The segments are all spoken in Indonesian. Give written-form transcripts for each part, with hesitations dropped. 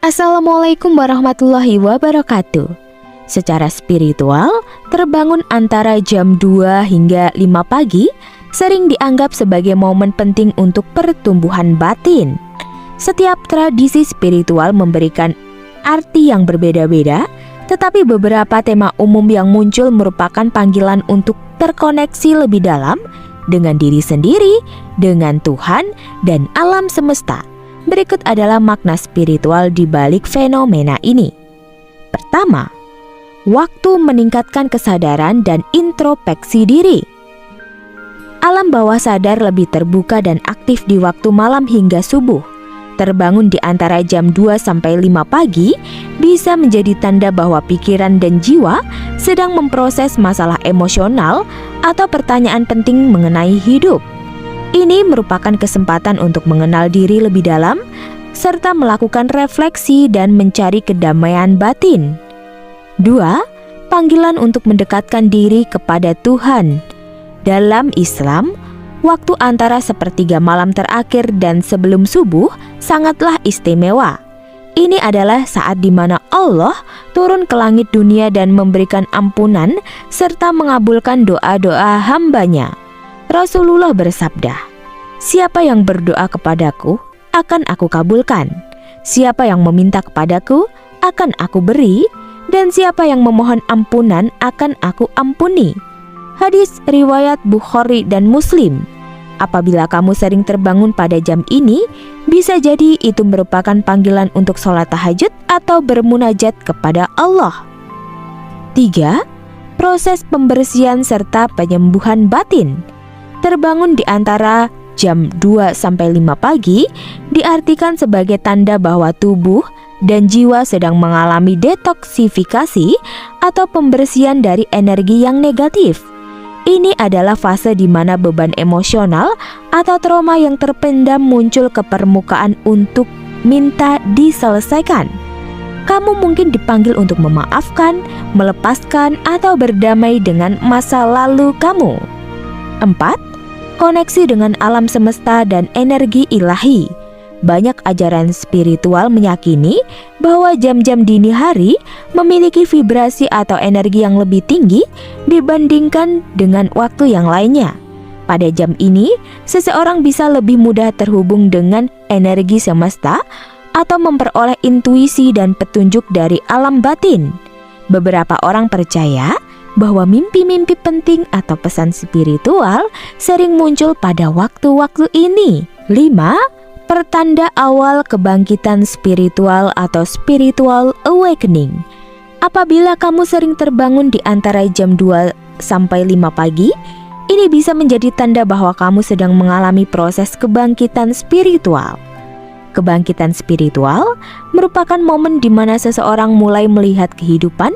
Assalamualaikum warahmatullahi wabarakatuh. Secara spiritual, terbangun antara jam 2 hingga 5 pagi sering dianggap sebagai momen penting untuk pertumbuhan batin. Setiap tradisi spiritual memberikan arti yang berbeda-beda, tetapi beberapa tema umum yang muncul merupakan panggilan untuk terkoneksi lebih dalam dengan diri sendiri, dengan Tuhan, dan alam semesta. Berikut adalah makna spiritual di balik fenomena ini. Pertama, waktu meningkatkan kesadaran dan introspeksi diri. Alam bawah sadar lebih terbuka dan aktif di waktu malam hingga subuh. Terbangun di antara jam 2 sampai 5 pagi bisa menjadi tanda bahwa pikiran dan jiwa sedang memproses masalah emosional atau pertanyaan penting mengenai hidup. Ini merupakan kesempatan untuk mengenal diri lebih dalam, serta melakukan refleksi dan mencari kedamaian batin. 2. Panggilan untuk mendekatkan diri kepada Tuhan. Dalam Islam, waktu antara sepertiga malam terakhir dan sebelum subuh sangatlah istimewa. Ini adalah saat di mana Allah turun ke langit dunia dan memberikan ampunan serta mengabulkan doa-doa hambanya. Rasulullah bersabda, "Siapa yang berdoa kepadaku, akan aku kabulkan. Siapa yang meminta kepadaku, akan aku beri. Dan siapa yang memohon ampunan, akan aku ampuni." Hadis riwayat Bukhari dan Muslim. Apabila kamu sering terbangun pada jam ini, bisa jadi itu merupakan panggilan untuk sholat tahajud atau bermunajat kepada Allah. 3. Proses pembersihan serta penyembuhan batin. Terbangun di antara jam 2 sampai 5 pagi diartikan sebagai tanda bahwa tubuh dan jiwa sedang mengalami detoksifikasi atau pembersihan dari energi yang negatif. Ini adalah fase di mana beban emosional atau trauma yang terpendam muncul ke permukaan untuk minta diselesaikan. Kamu mungkin dipanggil untuk memaafkan, melepaskan, atau berdamai dengan masa lalu kamu. 4. Koneksi dengan alam semesta dan energi ilahi. Banyak ajaran spiritual meyakini bahwa jam-jam dini hari memiliki vibrasi atau energi yang lebih tinggi dibandingkan dengan waktu yang lainnya. Pada jam ini, seseorang bisa lebih mudah terhubung dengan energi semesta atau memperoleh intuisi dan petunjuk dari alam batin. Beberapa orang percaya bahwa mimpi-mimpi penting atau pesan spiritual sering muncul pada waktu-waktu ini. 5. Pertanda awal kebangkitan spiritual atau spiritual awakening. Apabila kamu sering terbangun di antara jam 2 sampai 5 pagi, ini bisa menjadi tanda bahwa kamu sedang mengalami proses kebangkitan spiritual. Kebangkitan spiritual merupakan momen di mana seseorang mulai melihat kehidupan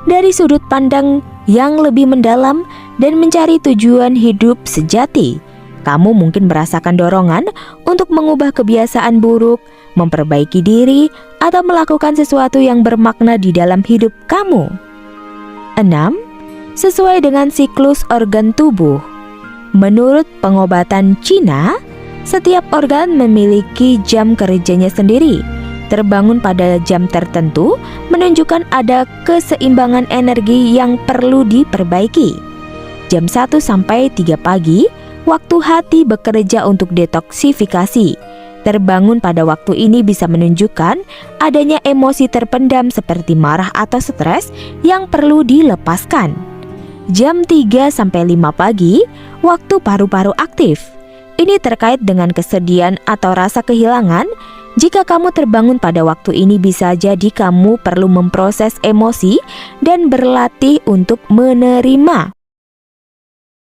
dari sudut pandang yang lebih mendalam dan mencari tujuan hidup sejati. Kamu mungkin merasakan dorongan untuk mengubah kebiasaan buruk, memperbaiki diri, atau melakukan sesuatu yang bermakna di dalam hidup kamu. 6. Sesuai dengan siklus organ tubuh. Menurut pengobatan Cina, setiap organ memiliki jam kerjanya sendiri. Terbangun pada jam tertentu menunjukkan ada keseimbangan energi yang perlu diperbaiki. Jam 1 sampai 3 pagi, waktu hati bekerja untuk detoksifikasi. Terbangun pada waktu ini bisa menunjukkan adanya emosi terpendam seperti marah atau stres yang perlu dilepaskan. Jam 3 sampai 5 pagi, waktu paru-paru aktif. Ini terkait dengan kesedihan atau rasa kehilangan. Jika kamu terbangun pada waktu ini, bisa jadi kamu perlu memproses emosi dan berlatih untuk menerima.